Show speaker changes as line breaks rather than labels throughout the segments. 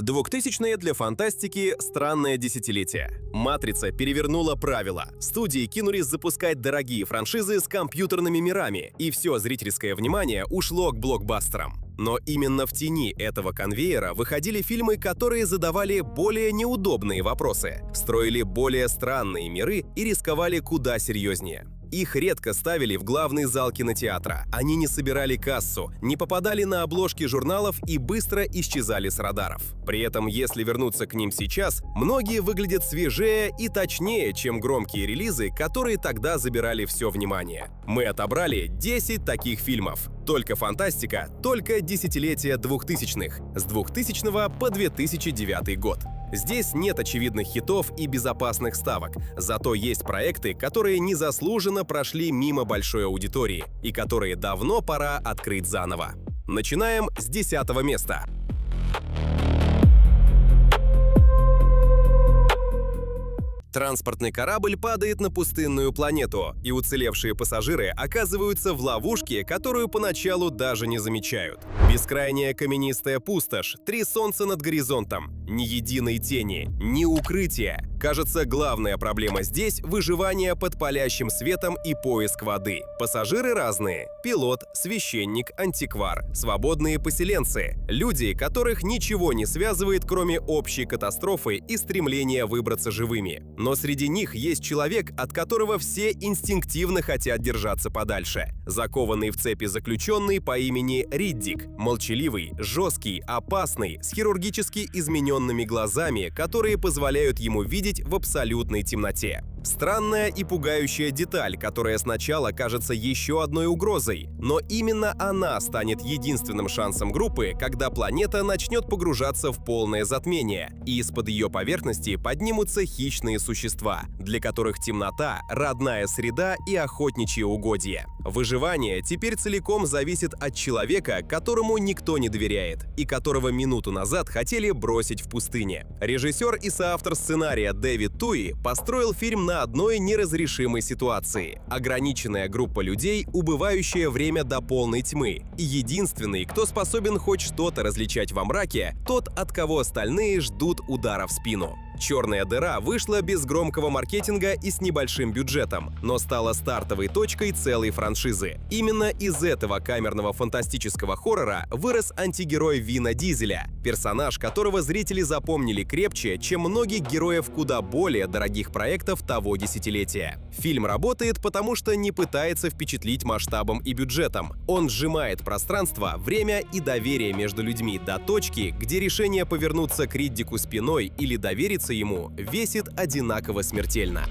2000-е для фантастики – странное десятилетие. «Матрица» перевернула правила. Студии кинулись запускать дорогие франшизы с компьютерными мирами, и все зрительское внимание ушло к блокбастерам. Но именно в тени этого конвейера выходили фильмы, которые задавали более неудобные вопросы, строили более странные миры и рисковали куда серьезнее. Их редко ставили в главный зал кинотеатра, они не собирали кассу, не попадали на обложки журналов и быстро исчезали с радаров. При этом, если вернуться к ним сейчас, многие выглядят свежее и точнее, чем громкие релизы, которые тогда забирали все внимание. Мы отобрали 10 таких фильмов. Только фантастика, только десятилетие 2000-х, с 2000 по 2009 год. Здесь нет очевидных хитов и безопасных ставок, зато есть проекты, которые незаслуженно прошли мимо большой аудитории и которые давно пора открыть заново. Начинаем с 10-го места. Транспортный корабль падает на пустынную планету, и уцелевшие пассажиры оказываются в ловушке, которую поначалу даже не замечают. Бескрайняя каменистая пустошь, 3 солнца над горизонтом, ни единой тени, ни укрытия. Кажется, главная проблема здесь – выживание под палящим светом и поиск воды. Пассажиры разные – пилот, священник, антиквар, свободные поселенцы, люди, которых ничего не связывает, кроме общей катастрофы и стремления выбраться живыми. Но среди них есть человек, от которого все инстинктивно хотят держаться подальше. Закованный в цепи заключенный по имени Риддик. Молчаливый, жесткий, опасный, с хирургически измененными глазами, которые позволяют ему видеть в абсолютной темноте. Странная и пугающая деталь, которая сначала кажется еще одной угрозой, но именно она станет единственным шансом группы, когда планета начнет погружаться в полное затмение, и из-под ее поверхности поднимутся хищные существа, для которых темнота – родная среда и охотничье угодье. Выживание теперь целиком зависит от человека, которому никто не доверяет, и которого минуту назад хотели бросить в пустыне. Режиссер и соавтор сценария Дэвид Туи построил фильм на одной неразрешимой ситуации. Ограниченная группа людей, убывающее время до полной тьмы. И единственный, кто способен хоть что-то различать во мраке, тот, от кого остальные ждут удара в спину. «Черная дыра» вышла без громкого маркетинга и с небольшим бюджетом, но стала стартовой точкой целой франшизы. Именно из этого камерного фантастического хоррора вырос антигерой Вина Дизеля, персонаж которого зрители запомнили крепче, чем многих героев куда более дорогих проектов того десятилетия. Фильм работает, потому что не пытается впечатлить масштабом и бюджетом. Он сжимает пространство, время и доверие между людьми до точки, где решение повернуться к Риддику спиной или довериться ему весит одинаково смертельно.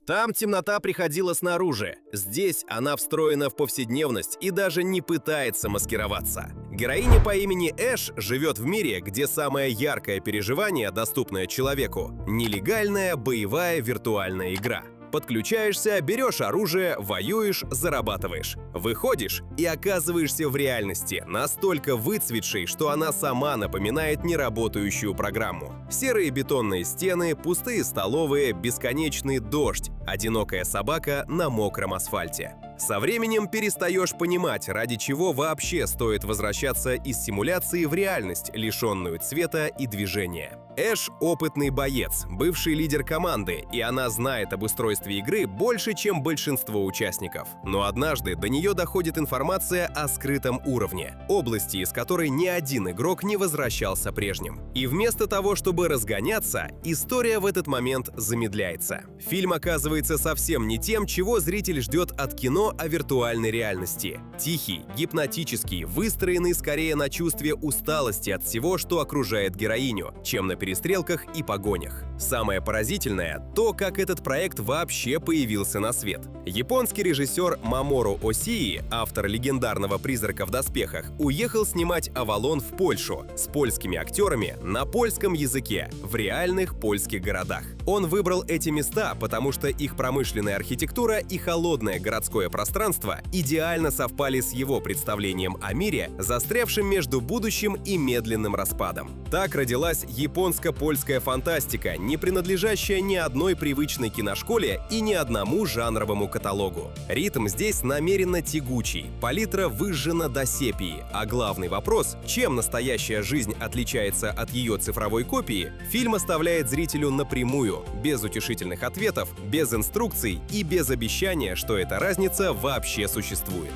Там темнота приходила снаружи. Здесь она встроена в повседневность и даже не пытается маскироваться. Героиня по имени Эш живет в мире, где самое яркое переживание, доступное человеку – нелегальная боевая виртуальная игра. Подключаешься, берешь оружие, воюешь, зарабатываешь. Выходишь и оказываешься в реальности, настолько выцветшей, что она сама напоминает неработающую программу. Серые бетонные стены, пустые столовые, бесконечный дождь, одинокая собака на мокром асфальте. Со временем перестаешь понимать, ради чего вообще стоит возвращаться из симуляции в реальность, лишенную цвета и движения. Эш – опытный боец, бывший лидер команды, и она знает об устройстве игры больше, чем большинство участников. Но однажды до нее доходит информация о скрытом уровне, области, из которой ни один игрок не возвращался прежним. И вместо того, чтобы разгоняться, история в этот момент замедляется. Фильм оказывается совсем не тем, чего зритель ждет от кино о виртуальной реальности. Тихий, гипнотический, выстроенный скорее на чувстве усталости от всего, что окружает героиню, чем на перестрелках и погонях. Самое поразительное – то, как этот проект вообще появился на свет. Японский режиссер Мамору Осии, автор легендарного «Призрака в доспехах», уехал снимать «Авалон» в Польшу с польскими актерами на польском языке в реальных польских городах. Он выбрал эти места, потому что их промышленная архитектура и холодное городское пространство пространства идеально совпали с его представлением о мире, застрявшим между будущим и медленным распадом. Так родилась японско-польская фантастика, не принадлежащая ни одной привычной киношколе и ни одному жанровому каталогу. Ритм здесь намеренно тягучий, палитра выжжена до сепии, а главный вопрос, чем настоящая жизнь отличается от ее цифровой копии, фильм оставляет зрителю напрямую, без утешительных ответов, без инструкций и без обещания, что эта разница вообще существует.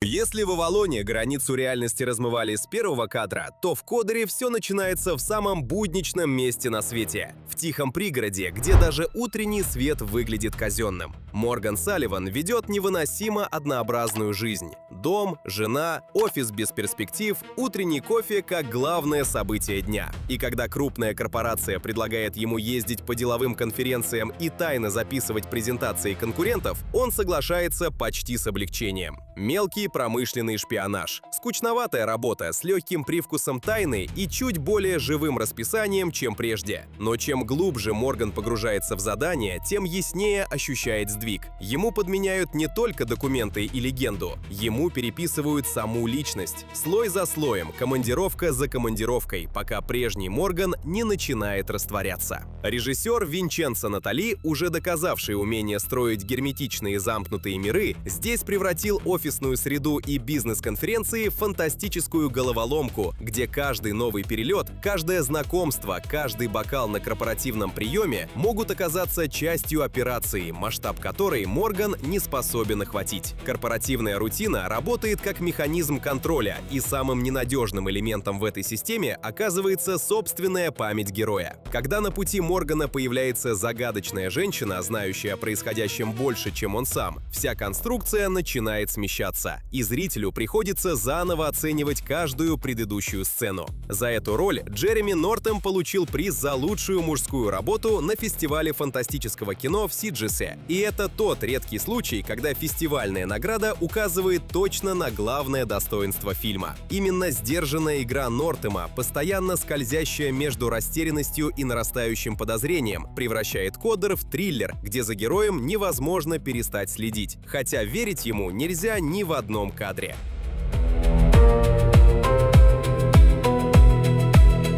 Если в «Авалоне» границу реальности размывали с первого кадра, то в «Кодере» все начинается в самом будничном месте на свете – в тихом пригороде, где даже утренний свет выглядит казенным. Морган Салливан ведет невыносимо однообразную жизнь. Дом, жена, офис без перспектив, утренний кофе как главное событие дня. И когда крупная корпорация предлагает ему ездить по деловым конференциям и тайно записывать презентации конкурентов, он соглашается почти с облегчением. Мелкий промышленный шпионаж. Скучноватая работа с легким привкусом тайны и чуть более живым расписанием, чем прежде. Но чем глубже Морган погружается в задание, тем яснее ощущает сдвиг. Ему подменяют не только документы и легенду, ему переписывают саму личность. Слой за слоем, командировка за командировкой, пока прежний Морган не начинает растворяться. Режиссер Винченцо Натали, уже доказавший умение строить герметичные замкнутые миры, здесь превратил офисную среду и бизнес-конференции в фантастическую головоломку, где каждый новый перелет, каждое знакомство, каждый бокал на корпоративном приеме могут оказаться частью операции, масштаб которой Морган не способен охватить. Корпоративная рутина работает как механизм контроля, и самым ненадежным элементом в этой системе оказывается собственная память героя. Когда на пути Моргана появляется загадочная женщина, знающая о происходящем больше, чем он сам, вся конструкция начинает смещаться, и зрителю приходится заново оценивать каждую предыдущую сцену. За эту роль Джереми Нортем получил приз за лучшую мужскую работу на фестивале фантастического кино в Сиджесе. И это тот редкий случай, когда фестивальная награда указывает точно на главное достоинство фильма. Именно сдержанная игра Нортема, постоянно скользящая между растерянностью и нарастающим подозрением, превращает «Кодер» в триллер, где за героем невозможно перестать следить, хотя верить ему нельзя ни в одном кадре.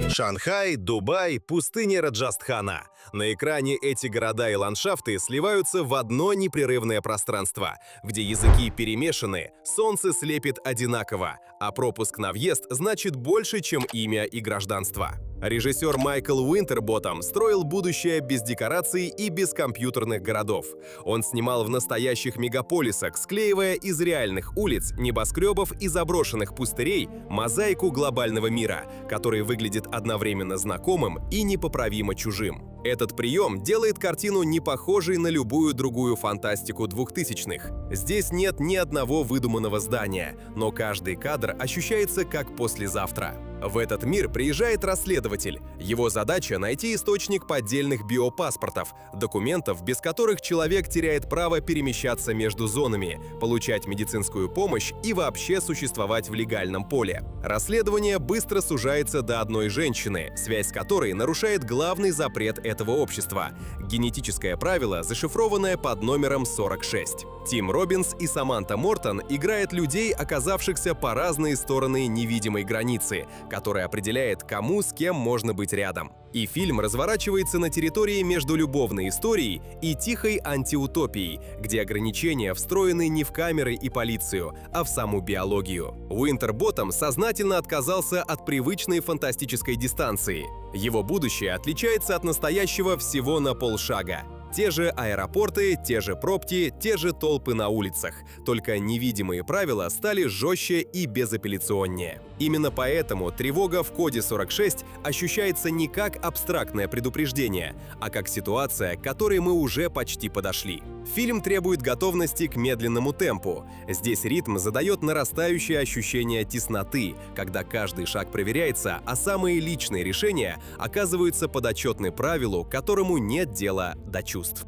Шанхай, Дубай, пустыня Раджастхана. На экране эти города и ландшафты сливаются в одно непрерывное пространство, где языки перемешаны, солнце слепит одинаково, а пропуск на въезд значит больше, чем имя и гражданство. Режиссер Майкл Уинтерботтом строил будущее без декораций и без компьютерных городов. Он снимал в настоящих мегаполисах, склеивая из реальных улиц, небоскребов и заброшенных пустырей мозаику глобального мира, который выглядит одновременно знакомым и непоправимо чужим. Этот прием делает картину не похожей на любую другую фантастику 2000-х. Здесь нет ни одного выдуманного здания, но каждый кадр ощущается как послезавтра. В этот мир приезжает расследователь. Его задача — найти источник поддельных биопаспортов, документов, без которых человек теряет право перемещаться между зонами, получать медицинскую помощь и вообще существовать в легальном поле. Расследование быстро сужается до одной женщины, связь с которой нарушает главный запрет этого общества — генетическое правило, зашифрованное под номером 46. Тим Роббинс и Саманта Мортон играют людей, оказавшихся по разные стороны невидимой границы, которая определяет, кому с кем можно быть рядом. И фильм разворачивается на территории между любовной историей и тихой антиутопией, где ограничения встроены не в камеры и полицию, а в саму биологию. Уинтерботтом сознательно отказался от привычной фантастической дистанции. Его будущее отличается от настоящего всего на полшага. Те же аэропорты, те же пробки, те же толпы на улицах. Только невидимые правила стали жестче и безапелляционнее. Именно поэтому тревога в коде 46 ощущается не как абстрактное предупреждение, а как ситуация, к которой мы уже почти подошли. Фильм требует готовности к медленному темпу. Здесь ритм задает нарастающее ощущение тесноты, когда каждый шаг проверяется, а самые личные решения оказываются подотчетны правилу, которому нет дела до чувств.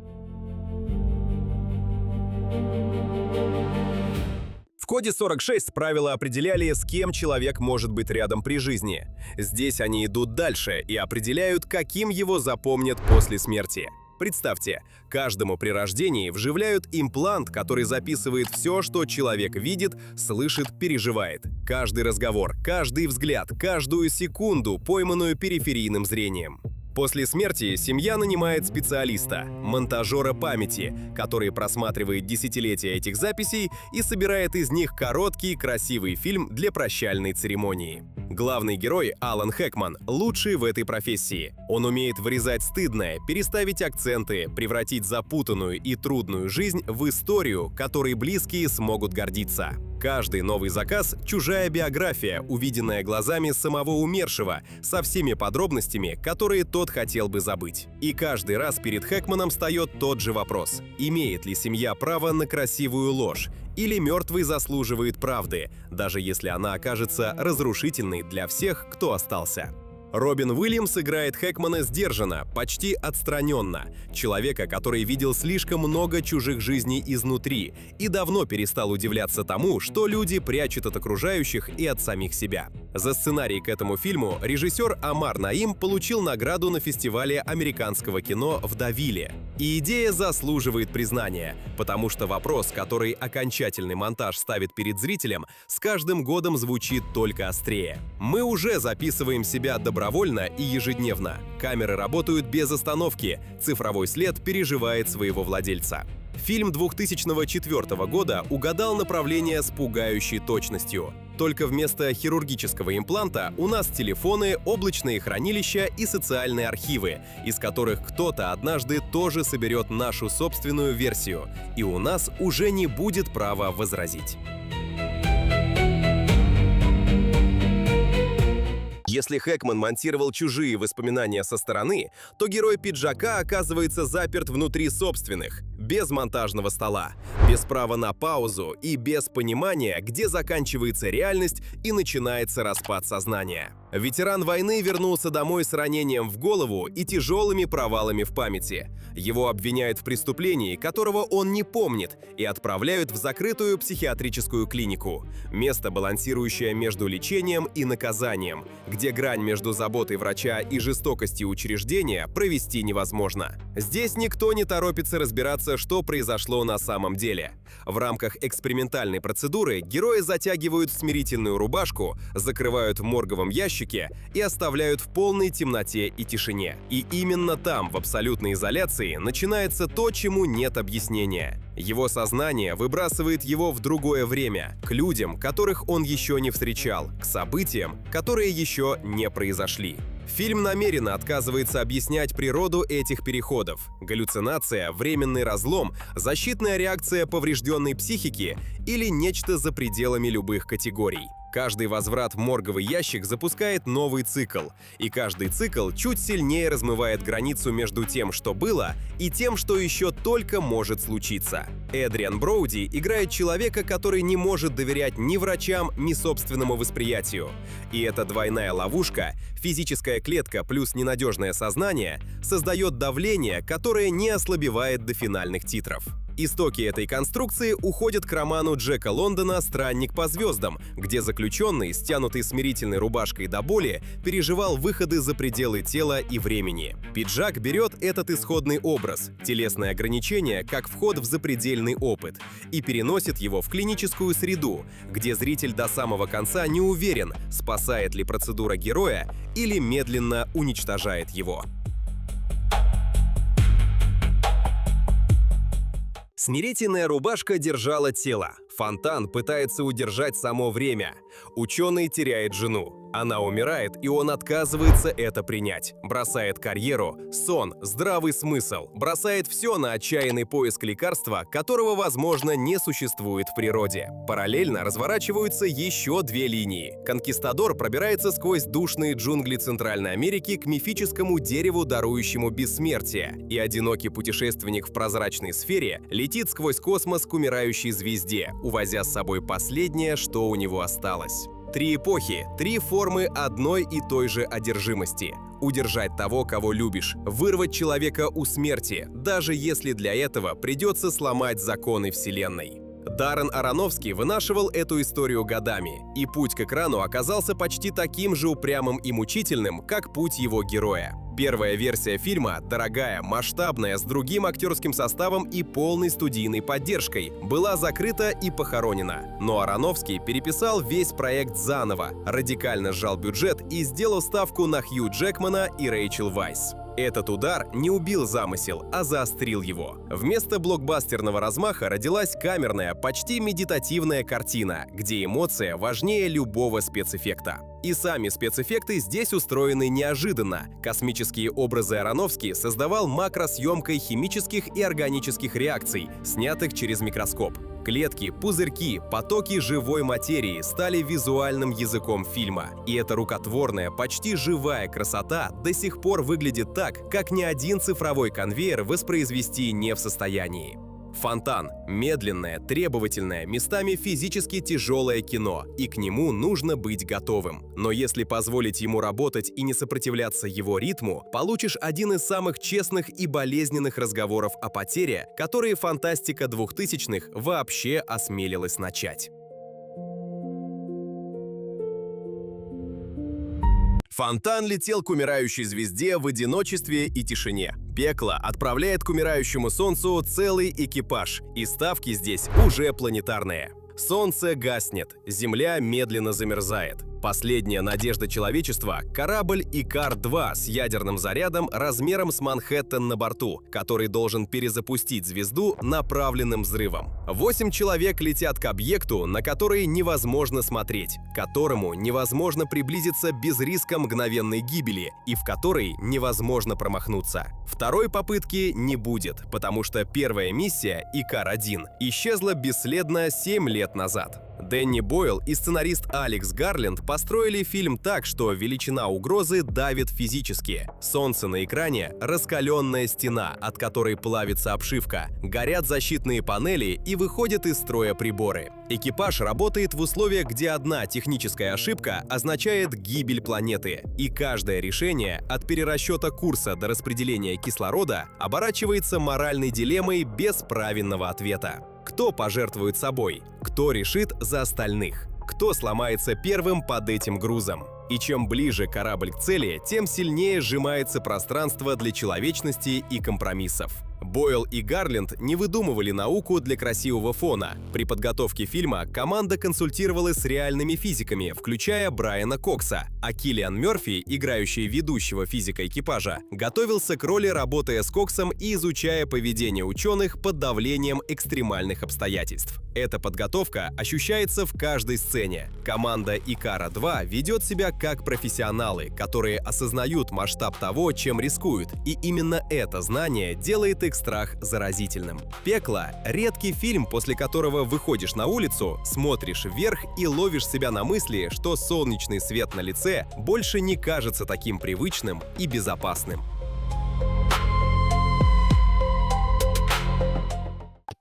В коде 46 правила определяли, с кем человек может быть рядом при жизни. Здесь они идут дальше и определяют, каким его запомнят после смерти. Представьте, каждому при рождении вживляют имплант, который записывает все, что человек видит, слышит, переживает. Каждый разговор, каждый взгляд, каждую секунду, пойманную периферийным зрением. После смерти семья нанимает специалиста, монтажера памяти, который просматривает десятилетия этих записей и собирает из них короткий, красивый фильм для прощальной церемонии. Главный герой Алан Хэкман лучший в этой профессии. Он умеет вырезать стыдное, переставить акценты, превратить запутанную и трудную жизнь в историю, которой близкие смогут гордиться. Каждый новый заказ – чужая биография, увиденная глазами самого умершего, со всеми подробностями, которые тот хотел бы забыть. И каждый раз перед Хэкманом встает тот же вопрос – имеет ли семья право на красивую ложь? Или мертвый заслуживает правды, даже если она окажется разрушительной для всех, кто остался? Робин Уильямс играет Хэкмана сдержанно, почти отстраненно. Человека, который видел слишком много чужих жизней изнутри и давно перестал удивляться тому, что люди прячут от окружающих и от самих себя. За сценарий к этому фильму режиссер Омар Наим получил награду на фестивале американского кино в Девиле. И идея заслуживает признания, потому что вопрос, который окончательный монтаж ставит перед зрителем, с каждым годом звучит только острее. Мы уже записываем себя добровольно и ежедневно. Камеры работают без остановки, цифровой след переживает своего владельца. Фильм 2004 года угадал направление с пугающей точностью. Только вместо хирургического импланта у нас телефоны, облачные хранилища и социальные архивы, из которых кто-то однажды тоже соберет нашу собственную версию, и у нас уже не будет права возразить. Если Хэкман монтировал чужие воспоминания со стороны, то герой «Пиджака» оказывается заперт внутри собственных, без монтажного стола, без права на паузу и без понимания, где заканчивается реальность и начинается распад сознания. Ветеран войны вернулся домой с ранением в голову и тяжелыми провалами в памяти. Его обвиняют в преступлении, которого он не помнит, и отправляют в закрытую психиатрическую клинику. Место, балансирующее между лечением и наказанием, где грань между заботой врача и жестокостью учреждения провести невозможно. Здесь никто не торопится разбираться, что произошло на самом деле. В рамках экспериментальной процедуры герои затягивают в смирительную рубашку, закрывают в морговом ящике и оставляют в полной темноте и тишине. И именно там, в абсолютной изоляции, начинается то, чему нет объяснения. Его сознание выбрасывает его в другое время, к людям, которых он еще не встречал, к событиям, которые еще не произошли. Фильм намеренно отказывается объяснять природу этих переходов. Галлюцинация, временный разлом, защитная реакция поврежденной психики или нечто за пределами любых категорий. Каждый возврат в морговый ящик запускает новый цикл, и каждый цикл чуть сильнее размывает границу между тем, что было, и тем, что еще только может случиться. Эдриан Броуди играет человека, который не может доверять ни врачам, ни собственному восприятию. И эта двойная ловушка, физическая клетка плюс ненадежное сознание, создает давление, которое не ослабевает до финальных титров. Истоки этой конструкции уходят к роману Джека Лондона «Странник по звездам», где заключенный, стянутый смирительной рубашкой до боли, переживал выходы за пределы тела и времени. «Пиджак» берет этот исходный образ, телесное ограничение, как вход в запредельный опыт, и переносит его в клиническую среду, где зритель до самого конца не уверен, спасает ли процедура героя или медленно уничтожает его. Смирительная рубашка держала тело. Фонтан пытается удержать само время. Ученый теряет жену. Она умирает, и он отказывается это принять. Бросает карьеру, сон, здравый смысл. Бросает все на отчаянный поиск лекарства, которого, возможно, не существует в природе. Параллельно разворачиваются еще две линии. Конкистадор пробирается сквозь душные джунгли Центральной Америки к мифическому дереву, дарующему бессмертие. И одинокий путешественник в прозрачной сфере летит сквозь космос к умирающей звезде, увозя с собой последнее, что у него осталось. Три эпохи, три формы одной и той же одержимости. Удержать того, кого любишь, вырвать человека у смерти, даже если для этого придется сломать законы Вселенной. Даррен Аронофски вынашивал эту историю годами, и путь к экрану оказался почти таким же упрямым и мучительным, как путь его героя. Первая версия фильма, дорогая, масштабная, с другим актерским составом и полной студийной поддержкой, была закрыта и похоронена. Но Аронофский переписал весь проект заново, радикально сжал бюджет и сделал ставку на Хью Джекмана и Рэйчел Вайс. Этот удар не убил замысел, а заострил его. Вместо блокбастерного размаха родилась камерная, почти медитативная картина, где эмоция важнее любого спецэффекта. И сами спецэффекты здесь устроены неожиданно. Космические образы Аронофский создавал макросъемкой химических и органических реакций, снятых через микроскоп. Клетки, пузырьки, потоки живой материи стали визуальным языком фильма. И эта рукотворная, почти живая красота до сих пор выглядит так, как ни один цифровой конвейер воспроизвести не в состоянии. «Фонтан» — медленное, требовательное, местами физически тяжелое кино, и к нему нужно быть готовым. Но если позволить ему работать и не сопротивляться его ритму, получишь один из самых честных и болезненных разговоров о потере, которые фантастика 2000-х вообще осмелилась начать. Фонтан летел к умирающей звезде в одиночестве и тишине. Пекло отправляет к умирающему Солнцу целый экипаж, и ставки здесь уже планетарные. Солнце гаснет, Земля медленно замерзает. Последняя надежда человечества – корабль Икар-2 с ядерным зарядом размером с Манхэттен на борту, который должен перезапустить звезду направленным взрывом. 8 человек летят к объекту, на который невозможно смотреть, к которому невозможно приблизиться без риска мгновенной гибели и в который невозможно промахнуться. Второй попытки не будет, потому что первая миссия, Икар-1, исчезла бесследно 7 лет назад. Дэнни Бойл и сценарист Алекс Гарленд построили фильм так, что величина угрозы давит физически. Солнце на экране – раскаленная стена, от которой плавится обшивка, горят защитные панели и выходят из строя приборы. Экипаж работает в условиях, где одна техническая ошибка означает гибель планеты, и каждое решение, от перерасчета курса до распределения кислорода, оборачивается моральной дилеммой без правильного ответа. Кто пожертвует собой? Кто решит за остальных? Кто сломается первым под этим грузом? И чем ближе корабль к цели, тем сильнее сжимается пространство для человечности и компромиссов. Бойл и Гарленд не выдумывали науку для красивого фона. При подготовке фильма команда консультировалась с реальными физиками, включая Брайана Кокса, а Киллиан Мёрфи, играющий ведущего физика экипажа, готовился к роли, работая с Коксом и изучая поведение ученых под давлением экстремальных обстоятельств. Эта подготовка ощущается в каждой сцене. Команда Икара-2 ведет себя как профессионалы, которые осознают масштаб того, чем рискуют, и именно это знание делает их страх заразительным. «Пекло» — редкий фильм, после которого выходишь на улицу, смотришь вверх и ловишь себя на мысли, что солнечный свет на лице больше не кажется таким привычным и безопасным.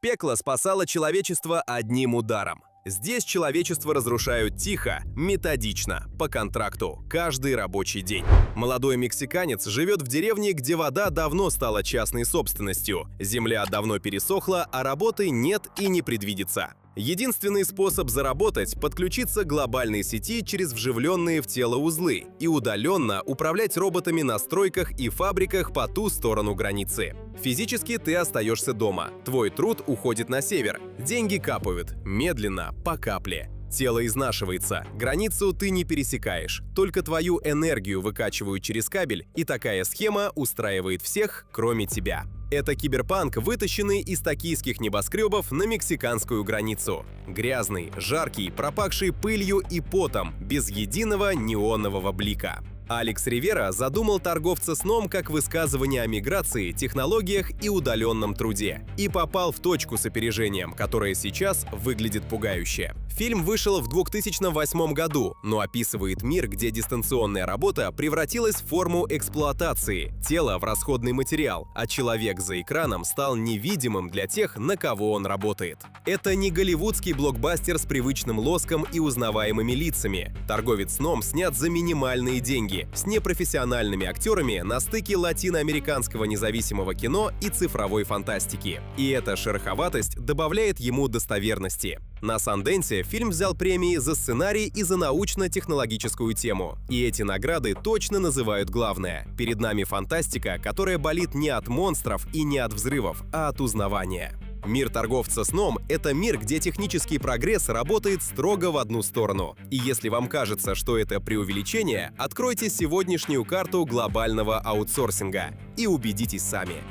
«Пекло» спасало человечество одним ударом. Здесь человечество разрушают тихо, методично, по контракту, каждый рабочий день. Молодой мексиканец живет в деревне, где вода давно стала частной собственностью, земля давно пересохла, а работы нет и не предвидится. Единственный способ заработать – подключиться к глобальной сети через вживленные в тело узлы и удаленно управлять роботами на стройках и фабриках по ту сторону границы. Физически ты остаешься дома, твой труд уходит на север, деньги капают, медленно, по капле. Тело изнашивается, границу ты не пересекаешь, только твою энергию выкачивают через кабель, и такая схема устраивает всех, кроме тебя. Это киберпанк, вытащенный из токийских небоскребов на мексиканскую границу. Грязный, жаркий, пропахший пылью и потом, без единого неонового блика. Алекс Ривера задумал торговца сном как высказывание о миграции, технологиях и удаленном труде. И попал в точку с опережением, которое сейчас выглядит пугающе. Фильм вышел в 2008 году, но описывает мир, где дистанционная работа превратилась в форму эксплуатации, тело в расходный материал, а человек за экраном стал невидимым для тех, на кого он работает. Это не голливудский блокбастер с привычным лоском и узнаваемыми лицами. «Торговец сном» снят за минимальные деньги, с непрофессиональными актерами на стыке латиноамериканского независимого кино и цифровой фантастики. И эта шероховатость добавляет ему достоверности. На Санденсе фильм взял премии за сценарий и за научно-технологическую тему. И эти награды точно называют главное. Перед нами фантастика, которая болит не от монстров и не от взрывов, а от узнавания. Мир торговца сном — это мир, где технический прогресс работает строго в одну сторону. И если вам кажется, что это преувеличение, откройте сегодняшнюю карту глобального аутсорсинга и убедитесь сами.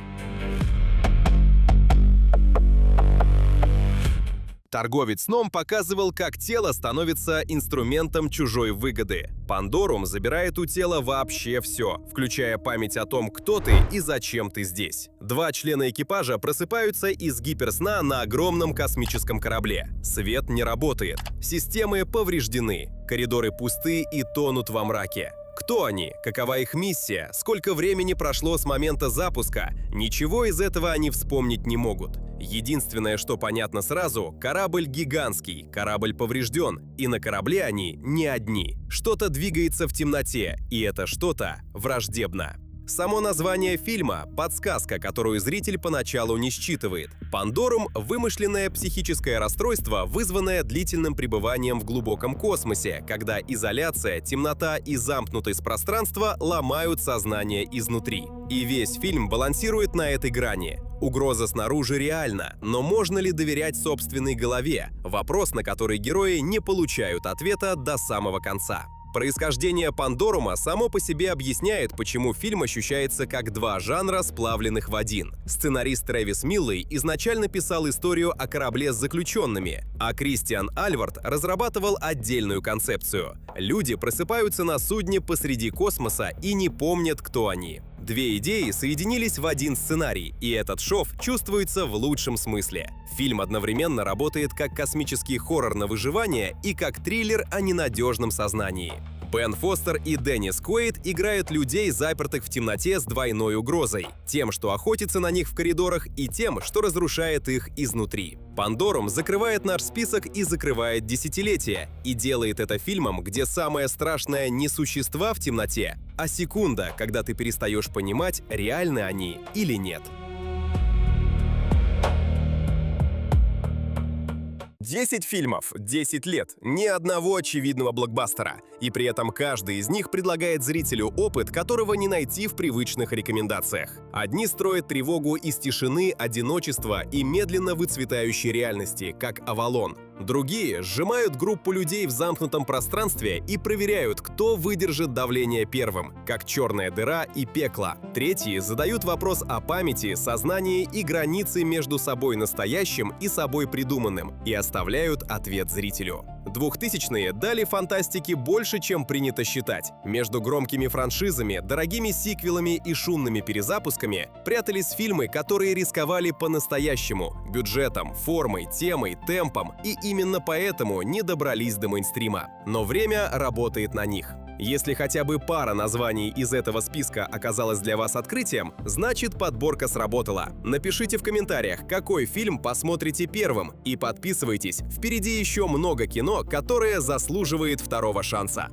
Торговец сном показывал, как тело становится инструментом чужой выгоды. Пандорум забирает у тела вообще все, включая память о том, кто ты и зачем ты здесь. Два члена экипажа просыпаются из гиперсна на огромном космическом корабле. Свет не работает, системы повреждены, коридоры пусты и тонут во мраке. Кто они? Какова их миссия? Сколько времени прошло с момента запуска? Ничего из этого они вспомнить не могут. Единственное, что понятно сразу, корабль гигантский, корабль поврежден, и на корабле они не одни. Что-то двигается в темноте, и это что-то враждебно. Само название фильма – подсказка, которую зритель поначалу не считывает. Пандорум – вымышленное психическое расстройство, вызванное длительным пребыванием в глубоком космосе, когда изоляция, темнота и замкнутость пространства ломают сознание изнутри. И весь фильм балансирует на этой грани. Угроза снаружи реальна, но можно ли доверять собственной голове? Вопрос, на который герои не получают ответа до самого конца. Происхождение Пандорума само по себе объясняет, почему фильм ощущается как два жанра, сплавленных в один. Сценарист Трэвис Миллей изначально писал историю о корабле с заключенными, а Кристиан Альвард разрабатывал отдельную концепцию. Люди просыпаются на судне посреди космоса и не помнят, кто они. Две идеи соединились в один сценарий, и этот шов чувствуется в лучшем смысле. Фильм одновременно работает как космический хоррор на выживание и как триллер о ненадежном сознании. Бен Фостер и Деннис Куэйд играют людей, запертых в темноте с двойной угрозой. Тем, что охотится на них в коридорах, и тем, что разрушает их изнутри. Пандорум закрывает наш список и закрывает десятилетия. И делает это фильмом, где самое страшное не существа в темноте, а секунда, когда ты перестаешь понимать, реальны они или нет. 10 фильмов, 10 лет, ни одного очевидного блокбастера. И при этом каждый из них предлагает зрителю опыт, которого не найти в привычных рекомендациях. Одни строят тревогу из тишины, одиночества и медленно выцветающей реальности, как «Авалон». Другие сжимают группу людей в замкнутом пространстве и проверяют, кто выдержит давление первым, как «Черная дыра» и «Пекло». Третьи задают вопрос о памяти, сознании и границе между собой настоящим и собой придуманным и оставляют ответ зрителю. 2000-е дали фантастике больше, чем принято считать. Между громкими франшизами, дорогими сиквелами и шумными перезапусками прятались фильмы, которые рисковали по-настоящему – бюджетом, формой, темой, темпом, и именно поэтому не добрались до мейнстрима. Но время работает на них. Если хотя бы пара названий из этого списка оказалась для вас открытием, значит, подборка сработала. Напишите в комментариях, какой фильм посмотрите первым, и подписывайтесь, впереди еще много кино, которое заслуживает второго шанса.